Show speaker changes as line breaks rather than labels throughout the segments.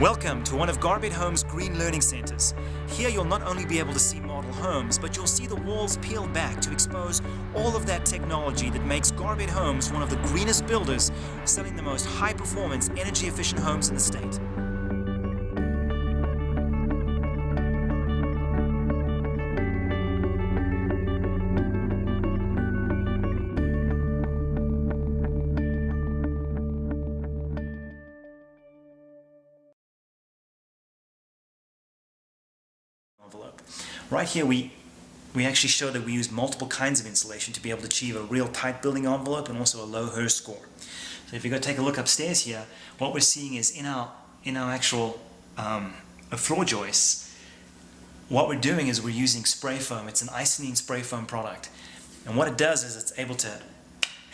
Welcome to one of Garbett Homes' Green Learning Centers. Here you'll not only be able to see model homes, but you'll see the walls peeled back to expose all of that technology that makes Garbett Homes one of the greenest builders, selling the most high-performance, energy-efficient homes in the state. Envelope. Right here we actually show that we use multiple kinds of insulation to be able to achieve a real tight building envelope and also a low Hurst score. So if you go take a look upstairs here, what we're seeing is in our actual floor joists, what we're doing is we're using spray foam. It's an isonine spray foam product, and what it does is it's able to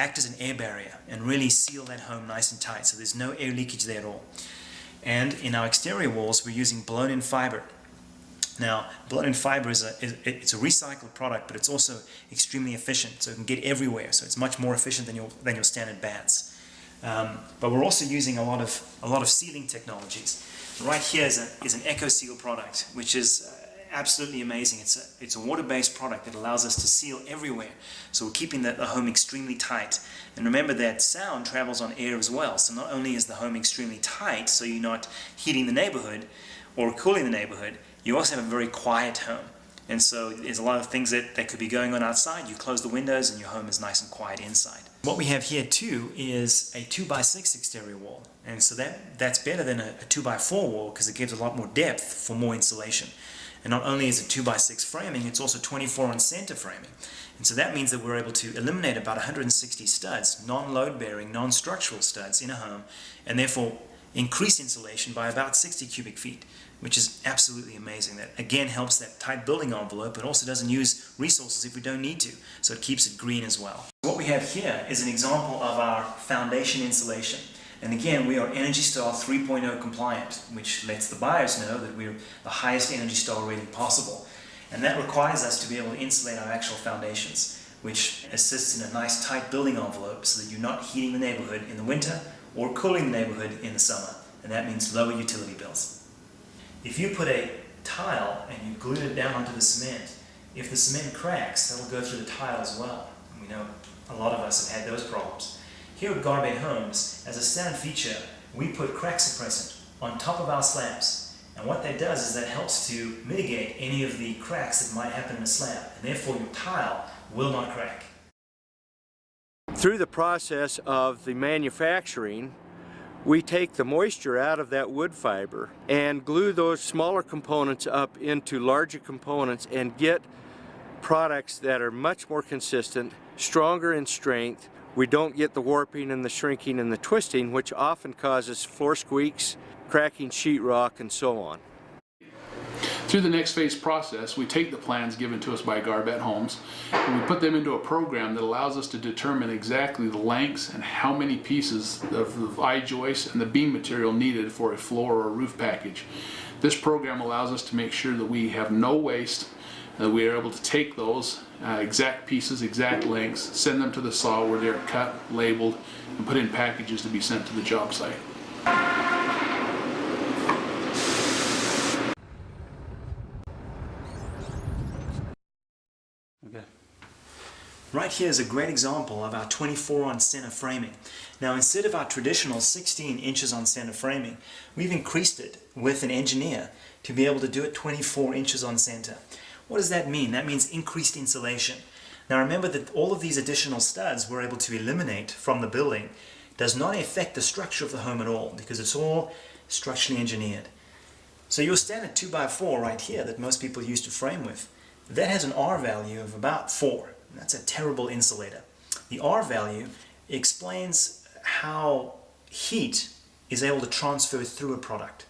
act as an air barrier and really seal that home nice and tight, so there's no air leakage there at all. And in our exterior walls we're using blown-in fiber. Now, blown-in fiber it's a recycled product, but it's also extremely efficient, so it can get everywhere. So it's much more efficient than your standard bats. But we're also using a lot of sealing technologies. Right here is an EcoSeal product, which is absolutely amazing. It's a water-based product that allows us to seal everywhere. So we're keeping the home extremely tight. And remember that sound travels on air as well. So not only is the home extremely tight, so you're not heating the neighborhood or cooling the neighborhood, you also have a very quiet home. And so there's a lot of things that could be going on outside. You close the windows and your home is nice and quiet inside. What we have here too is a 2x6 exterior wall. And so that's better than a 2x4 wall because it gives a lot more depth for more insulation. And not only is it 2x6 framing, it's also 24 on center framing. And so that means that we're able to eliminate about 160 studs, non-load bearing, non-structural studs in a home, and therefore increase insulation by about 60 cubic feet, which is absolutely amazing. That again helps that tight building envelope, but also doesn't use resources if we don't need to, so it keeps it green as well. What we have here is an example of our foundation insulation. And again, we are Energy Star 3.0 compliant, which lets the buyers know that we're the highest Energy Star rating possible. And that requires us to be able to insulate our actual foundations, which assists in a nice tight building envelope so that you're not heating the neighborhood in the winter or cooling the neighborhood in the summer. And that means lower utility bills. If you put a tile and you glue it down onto the cement, if the cement cracks, that'll go through the tile as well. And we know a lot of us have had those problems. Here at Garbett Homes, as a standard feature, we put crack suppressant on top of our slabs. And what that does is that helps to mitigate any of the cracks that might happen in a slab, and therefore your tile will not crack.
Through the process of the manufacturing, we take the moisture out of that wood fiber and glue those smaller components up into larger components and get products that are much more consistent, stronger in strength. We don't get the warping and the shrinking and the twisting, which often causes floor squeaks, cracking sheetrock, and so on.
Through the next phase process, we take the plans given to us by Garbett Homes and we put them into a program that allows us to determine exactly the lengths and how many pieces of the I-joist and the beam material needed for a floor or a roof package. This program allows us to make sure that we have no waste, that we are able to take those exact pieces, exact lengths, send them to the saw where they're cut, labeled, and put in packages to be sent to the job site.
Right here is a great example of our 24 on center framing. Now instead of our traditional 16 inches on center framing, we've increased it with an engineer to be able to do it 24 inches on center. What does that mean? That means increased insulation. Now remember that all of these additional studs we're able to eliminate from the building does not affect the structure of the home at all because it's all structurally engineered. So your standard 2x4 right here that most people use to frame with, that has an R value of about 4. That's a terrible insulator. The R value explains how heat is able to transfer through a product.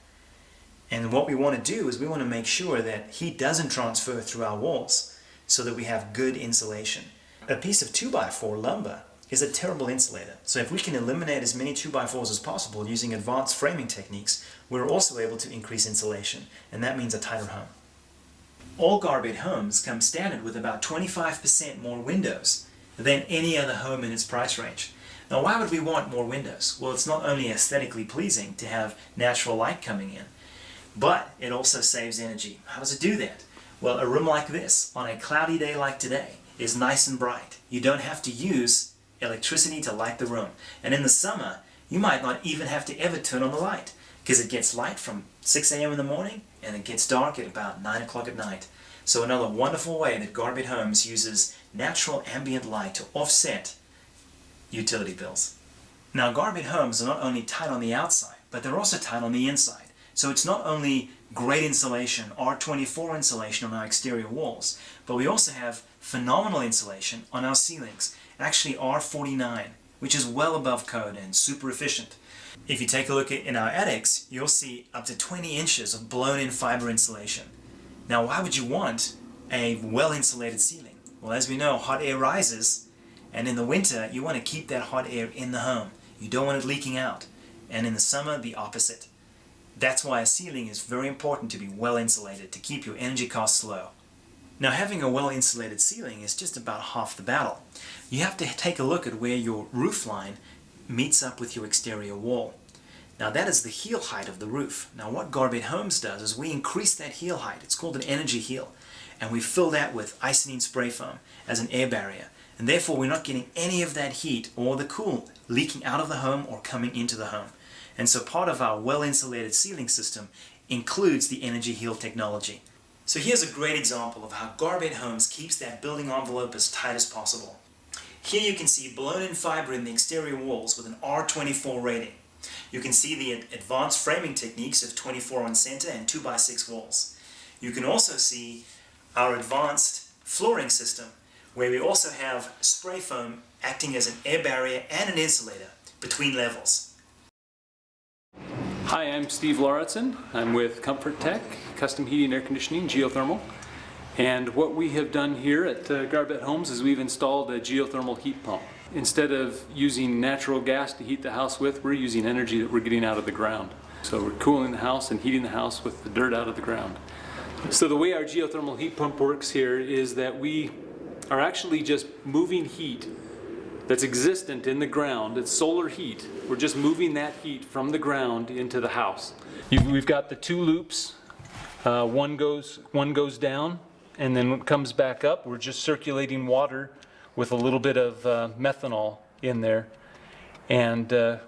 And what we want to do is we want to make sure that heat doesn't transfer through our walls so that we have good insulation. A piece of 2x4 lumber is a terrible insulator. So if we can eliminate as many 2x4s as possible using advanced framing techniques, we're also able to increase insulation, and that means a tighter home. All Garbett homes come standard with about 25% more windows than any other home in its price range. Now, why would we want more windows? Well, it's not only aesthetically pleasing to have natural light coming in, but it also saves energy. How does it do that? Well, a room like this, on a cloudy day like today, is nice and bright. You don't have to use electricity to light the room. And in the summer, you might not even have to ever turn on the light, because it gets light from 6 a.m. in the morning, and it gets dark at about 9 o'clock at night. So another wonderful way that Garbett Homes uses natural ambient light to offset utility bills. Now, Garbett Homes are not only tight on the outside, but they're also tight on the inside. So it's not only great insulation, R24 insulation on our exterior walls, but we also have phenomenal insulation on our ceilings, actually R49, which is well above code and super efficient. If you take a look in our attics, you'll see up to 20 inches of blown-in fiber insulation. Now, why would you want a well-insulated ceiling? Well, as we know, hot air rises, and in the winter, you want to keep that hot air in the home. You don't want it leaking out. And in the summer, the opposite. That's why a ceiling is very important to be well-insulated, to keep your energy costs low. Now, having a well-insulated ceiling is just about half the battle. You have to take a look at where your roof line meets up with your exterior wall. Now, that is the heel height of the roof. Now, what Garbett Homes does is we increase that heel height. It's called an energy heel. And we fill that with isonine spray foam as an air barrier. And therefore, we're not getting any of that heat or the cool leaking out of the home or coming into the home. And so part of our well-insulated ceiling system includes the energy heel technology. So here's a great example of how Garbett Homes keeps that building envelope as tight as possible. Here you can see blown-in fiber in the exterior walls with an R24 rating. You can see the advanced framing techniques of 24 on center and 2x6 walls. You can also see our advanced flooring system, where we also have spray foam acting as an air barrier and an insulator between levels.
Hi, I'm Steve Lauritsen. I'm with Comfort Tech, Custom Heating and Air Conditioning, Geothermal. And what we have done here at Garbett Homes is we've installed a geothermal heat pump. Instead of using natural gas to heat the house with, we're using energy that we're getting out of the ground. So we're cooling the house and heating the house with the dirt out of the ground. So the way our geothermal heat pump works here is that we are actually just moving heat that's existent in the ground. It's solar heat. We're just moving that heat from the ground into the house. We've got the two loops. One goes down, and then when it comes back up, we're just circulating water with a little bit of methanol in there. And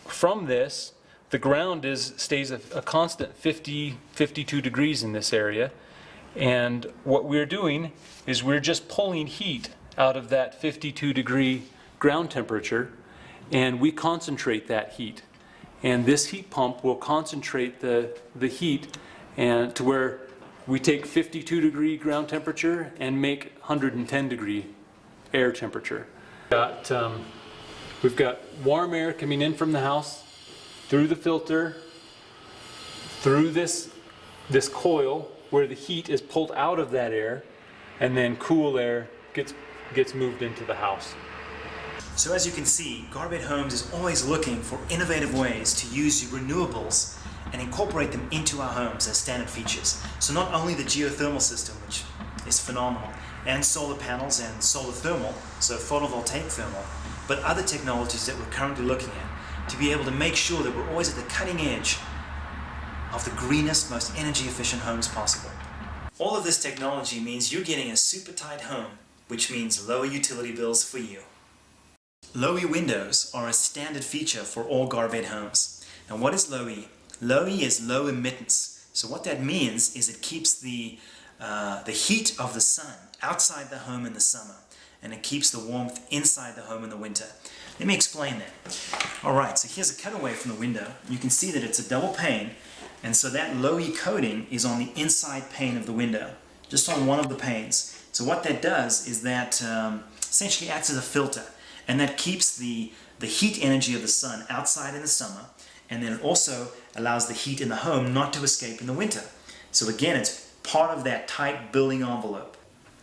from this, the ground stays a constant 52 degrees in this area. And what we're doing is we're just pulling heat out of that 52 degree ground temperature, and we concentrate that heat. And this heat pump will concentrate the heat and to where we take 52 degree ground temperature and make 110 degree air temperature. We've got warm air coming in from the house through the filter, through this coil where the heat is pulled out of that air, and then cool air gets moved into the house.
So as you can see, Garbett Homes is always looking for innovative ways to use renewables and incorporate them into our homes as standard features. So not only the geothermal system, which is phenomenal, and solar panels and solar thermal, so photovoltaic thermal, but other technologies that we're currently looking at to be able to make sure that we're always at the cutting edge of the greenest, most energy efficient homes possible. All of this technology means you're getting a super tight home, which means lower utility bills for you. Low-E windows are a standard feature for all Garbett Homes. Now, what is Low-E? Low-E is low emittance. So what that means is it keeps the heat of the sun outside the home in the summer, and it keeps the warmth inside the home in the winter. Let me explain that. Alright, so here's a cutaway from the window. You can see that it's a double pane, and so that Low-E coating is on the inside pane of the window, just on one of the panes. So what that does is that essentially acts as a filter, and that keeps the heat energy of the sun outside in the summer, and then it also allows the heat in the home not to escape in the winter. So again, it's part of that tight building envelope.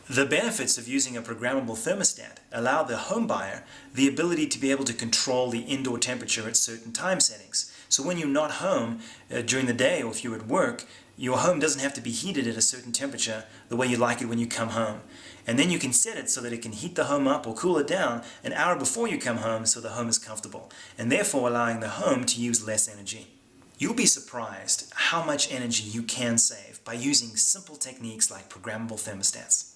The benefits of using a programmable thermostat allow the home buyer the ability to be able to control the indoor temperature at certain time settings. So when you're not home during the day, or if you're at work, your home doesn't have to be heated at a certain temperature the way you like it when you come home. And then you can set it so that it can heat the home up or cool it down an hour before you come home so the home is comfortable, and therefore allowing the home to use less energy. You'll be surprised how much energy you can save by using simple techniques like programmable thermostats.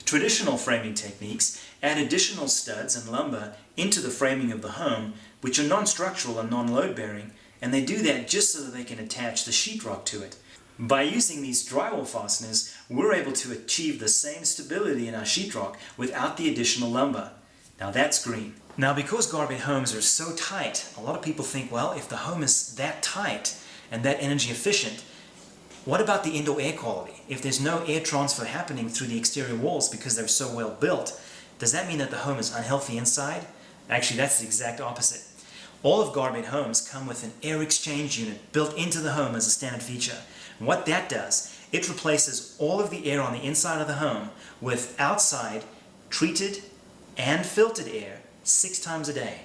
Traditional framing techniques add additional studs and lumber into the framing of the home, which are non-structural and non-load bearing, and they do that just so that they can attach the sheetrock to it. By using these drywall fasteners, we're able to achieve the same stability in our sheetrock without the additional lumber. Now that's green. Now because Garbett homes are so tight, a lot of people think, well, if the home is that tight and that energy efficient, what about the indoor air quality? If there's no air transfer happening through the exterior walls because they're so well built, does that mean that the home is unhealthy inside? Actually, that's the exact opposite. All of Garbett homes come with an air exchange unit built into the home as a standard feature. And what that does, it replaces all of the air on the inside of the home with outside treated and filtered air 6 times a day.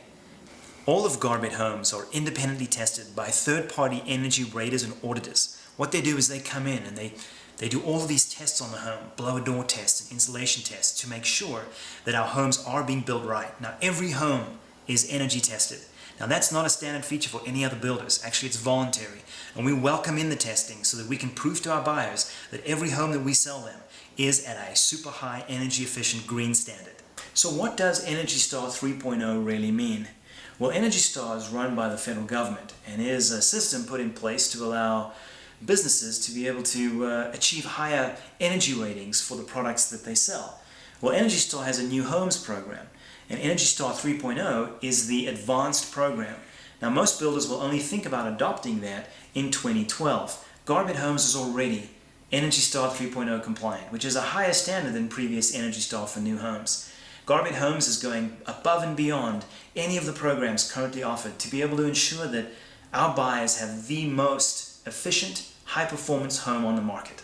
All of Garbett homes are independently tested by third-party energy raters and auditors. What they do is they come in and they do all of these tests on the home, blower door tests and insulation tests, to make sure that our homes are being built right. Now every home is energy tested. Now that's not a standard feature for any other builders. Actually, it's voluntary, and we welcome in the testing so that we can prove to our buyers that every home that we sell them is at a super high energy efficient green standard. So what does Energy Star 3.0 really mean? Well, Energy Star is run by the federal government and is a system put in place to allow businesses to be able to achieve higher energy ratings for the products that they sell. Well, Energy Star has a new homes program, and Energy Star 3.0 is the advanced program. Now most builders will only think about adopting that in 2012. Garbett Homes is already Energy Star 3.0 compliant, which is a higher standard than previous Energy Star for new homes. Garbett Homes is going above and beyond any of the programs currently offered to be able to ensure that our buyers have the most efficient, high-performance home on the market.